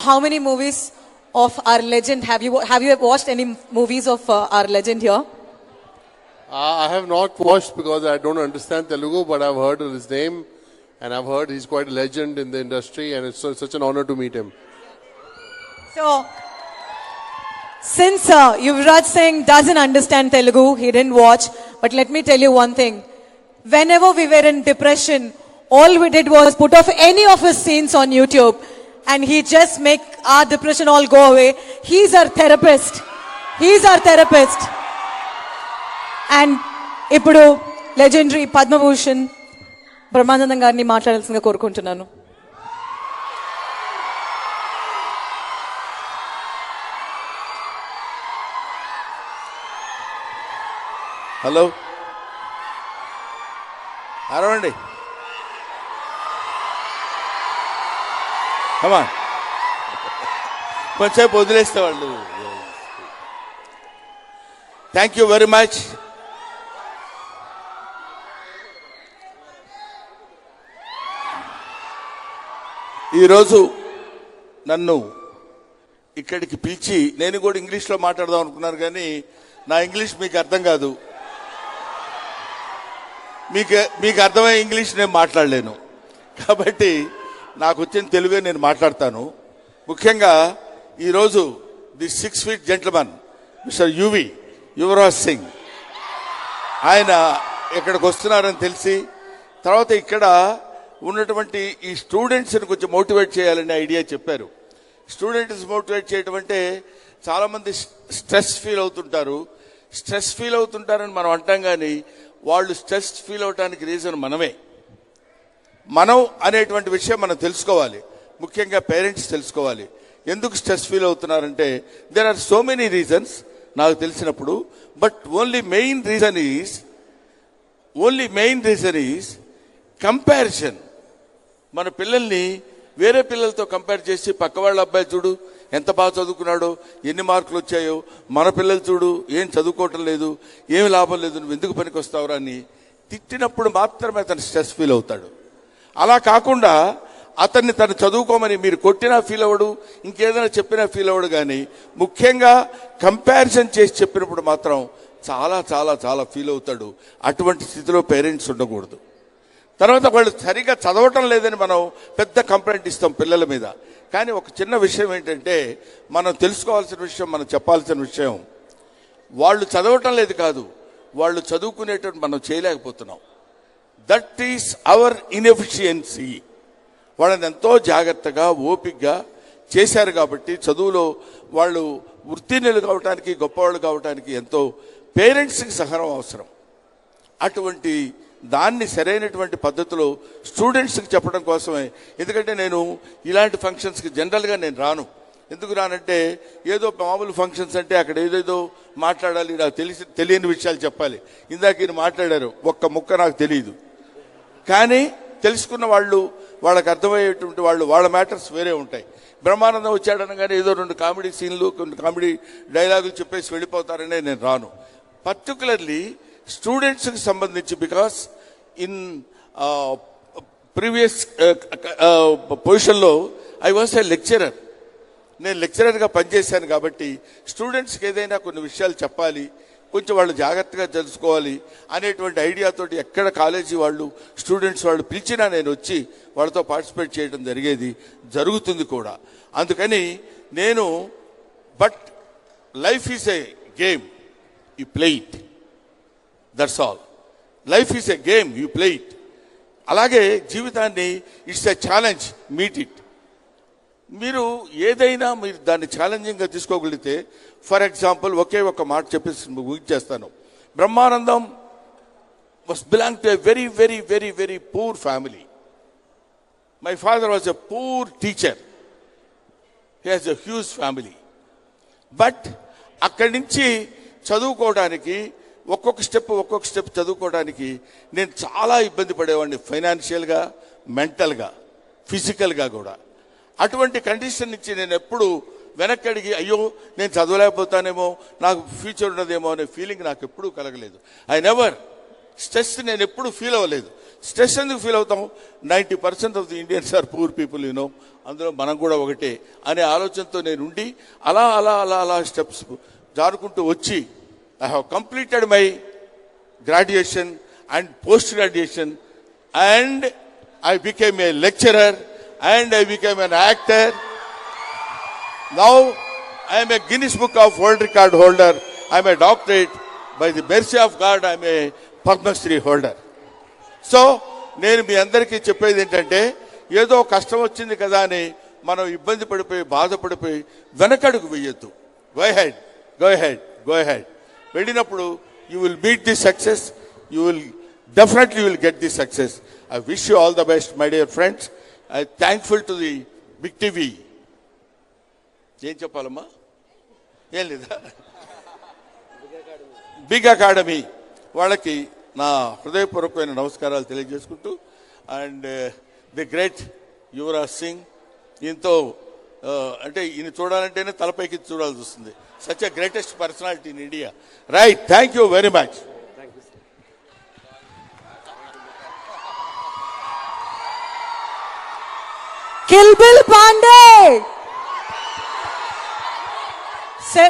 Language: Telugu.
How many movies of our legend have you watched any movies of our legend here? I have not watched because I don't understand Telugu, but I've heard his name and I've heard he's quite a legend in the industry and it's such an honor to meet him. So, since Yuvraj Singh doesn't understand Telugu, he didn't watch, but let me tell you one thing. Whenever we were in depression, all we did was put off any of his scenes on YouTube and he just make our depression all go away. He's our therapist. He's our therapist. And ఇప్పుడు లెజెండరీ పద్మభూషణ్ బ్రహ్మానందం గారిని మాట్లాడాల్సిందిగా కోరుకుంటున్నాను. హలో, అరవండి. కమా కొంచెంసేపు వదిలేస్తే వాళ్ళు. Thank you very much. ఈరోజు నన్ను ఇక్కడికి పిలిచి, నేను కూడా ఇంగ్లీష్లో మాట్లాడదాం అనుకున్నాను కానీ నా ఇంగ్లీష్ మీకు అర్థం కాదు. మీకు అర్థమయ్యే ఇంగ్లీష్ నేను మాట్లాడలేను, కాబట్టి నాకు వచ్చిన తెలుగే నేను మాట్లాడతాను. ముఖ్యంగా ఈరోజు the 6 feet gentleman mister Yuvraj Singh ఆయన ఇక్కడికి వస్తున్నారని తెలిసి, తర్వాత ఇక్కడ ఉన్నటువంటి ఈ స్టూడెంట్స్ని కొంచెం మోటివేట్ చేయాలనే ఐడియా చెప్పారు. స్టూడెంట్స్ మోటివేట్ చేయడం అంటే చాలామంది స్ట్రెస్ ఫీల్ అవుతుంటారు. స్ట్రెస్ ఫీల్ అవుతుంటారని మనం అంటాం, కానీ వాళ్ళు స్ట్రెస్ ఫీల్ అవడానికి రీజన్ మనం అనేటువంటి విషయం మనం తెలుసుకోవాలి. ముఖ్యంగా పేరెంట్స్ తెలుసుకోవాలి ఎందుకు స్ట్రెస్ ఫీల్ అవుతున్నారంటే. There are so many reasons నాకు తెలిసినప్పుడు, but only main reason is comparison. మన పిల్లల్ని వేరే పిల్లలతో కంపేర్ చేసి, పక్క వాళ్ళ అబ్బాయి చూడు ఎంత బాగా చదువుకున్నాడో, ఎన్ని మార్కులు వచ్చాయో, మన పిల్లలు చూడు ఏం చదువుకోవటం లేదు, ఏమి లాభం లేదు, నువ్వు ఎందుకు పనికి వస్తావురా అని తిట్టినప్పుడు మాత్రమే అతను స్ట్రెస్ ఫీల్ అవుతాడు. అలా కాకుండా అతన్ని తను చదువుకోమని మీరు కొట్టినా ఫీల్ అవ్వడు, ఇంకేదైనా చెప్పినా ఫీల్ అవ్వడు. కానీ ముఖ్యంగా కంపారిజన్ చేసి చెప్పినప్పుడు మాత్రం చాలా చాలా చాలా ఫీల్ అవుతాడు. అటువంటి స్థితిలో పేరెంట్స్ ఉండకూడదు. తర్వాత వాళ్ళు సరిగా చదవటం లేదని మనం పెద్ద కంప్లైంట్ ఇస్తాం పిల్లల మీద. కానీ ఒక చిన్న విషయం ఏంటంటే, మనం తెలుసుకోవాల్సిన విషయం, మనం చెప్పాల్సిన విషయం, వాళ్ళు చదవటం లేదు కాదు, వాళ్ళు చదువుకునేటువంటి మనం చేయలేకపోతున్నాం. That is our inefficiency. వాళ్ళని ఎంతో జాగ్రత్తగా ఓపికగా చేశారు కాబట్టి చదువులో వాళ్ళు ఉత్తీర్ణులు కావడానికి, గొప్పవాళ్ళు కావడానికి ఎంతో పేరెంట్స్కి సహనం అవసరం. అటువంటి దాన్ని సరైనటువంటి పద్ధతిలో స్టూడెంట్స్కి చెప్పడం కోసమే. ఎందుకంటే నేను ఇలాంటి ఫంక్షన్స్కి జనరల్గా నేను రాను. ఎందుకు రానంటే, ఏదో మామూలు ఫంక్షన్స్ అంటే అక్కడ ఏదేదో మాట్లాడాలి, నాకు తెలియని విషయాలు చెప్పాలి. ఇందాక ఈయన మాట్లాడారు, ఒక్క ముక్క నాకు తెలియదు. కానీ తెలుసుకున్న వాళ్ళు, వాళ్ళకి అర్థమయ్యేటువంటి వాళ్ళ మ్యాటర్స్ వేరే ఉంటాయి. బ్రహ్మానందం వచ్చాడనగానే ఏదో 2 కామెడీ సీన్లు, కొన్ని కామెడీ డైలాగులు చెప్పేసి వెళ్ళిపోతారనే నేను రాను. పర్టికులర్లీ స్టూడెంట్స్కి సంబంధించి, బికాస్ ఇన్ ప్రీవియస్ పొజిషన్లో ఐ వాజ్ ఏ లెక్చరర్. నేను లెక్చరర్గా పనిచేశాను కాబట్టి స్టూడెంట్స్కి ఏదైనా కొన్ని విషయాలు చెప్పాలి, కొంచెం వాళ్ళు జాగ్రత్తగా తెలుసుకోవాలి అనేటువంటి ఐడియాతోటి ఎక్కడ కాలేజీ వాళ్ళు, స్టూడెంట్స్ వాళ్ళు పిలిచినా నేను వచ్చి వాళ్ళతో పార్టిసిపేట్ చేయడం జరుగుతుంది కూడా. అందుకని నేను, but life is a game, you play it, that's all. Life is a game, you play it. అలాగే జీవితాన్ని it's a challenge, meet it. మీరు ఏదైనా మీరు దాన్ని ఛాలెంజింగ్గా తీసుకోగలిగితే, ఫర్ ఎగ్జాంపుల్ ఒకే ఒక మాట చెప్పేసి ముగించేస్తాను. Brahmanandam was belong to a very very very very poor family. My father was a poor teacher. He has a huge family. But అక్కడి నుంచి చదువుకోవడానికి ఒక్కొక్క స్టెప్ చదువుకోవడానికి నేను చాలా ఇబ్బంది పడేవాడిని, ఫైనాన్షియల్గా, మెంటల్గా, ఫిజికల్గా కూడా. అటువంటి కండిషన్ నుంచి నేను ఎప్పుడు వెనక్కి అడిగి, అయ్యో నేను చదవలేకపోతానేమో, నాకు ఫ్యూచర్ ఉండదేమో అనే ఫీలింగ్ నాకు ఎప్పుడూ కలగలేదు. ఐ నెవర్ స్ట్రెస్ నేను ఎప్పుడు ఫీల్ అవ్వలేదు. స్ట్రెస్ ఎందుకు ఫీల్ అవుతాం? 90% of the Indians are poor people, అందులో మనం కూడా ఒకటే అనే ఆలోచనతో నేను ఉండి అలా అలా అలా అలా స్టెప్స్ జారుకుంటూ వచ్చి I have completed my graduation and post graduation and I became a lecturer and I became an actor. Now I am a Guinness Book of World Record holder. I am a doctorate. By the mercy of God, I am a Padma Shri holder. So, నేను మీ అందరికీ చెప్పేది ఏంటంటే, ఏదో కష్టం వచ్చింది కదా అని మనం ఇబ్బంది పడిపోయి బాధపడిపోయి వెనకడుగు వేయొద్దు. Go ahead, go ahead, go ahead. వెళ్ళినప్పుడు you will beat the success, you will definitely you will get the success. I wish you all the best, my dear friends. I am thankful to the Big TV. ఏం చెప్పాలమ్మా? ఏం లేదా? బిగ్ అకాడమీ వాళ్ళకి నా హృదయపూర్వకమైన నమస్కారాలు తెలియజేసుకుంటూ, and the great Yuvraj Singh, ఈయనతో అంటే ఈయన చూడాలంటేనే తలపైకి చూడాల్సి వస్తుంది. Such a greatest personality in India. Right, thank you very much. Kill Bill Pandey. Sir,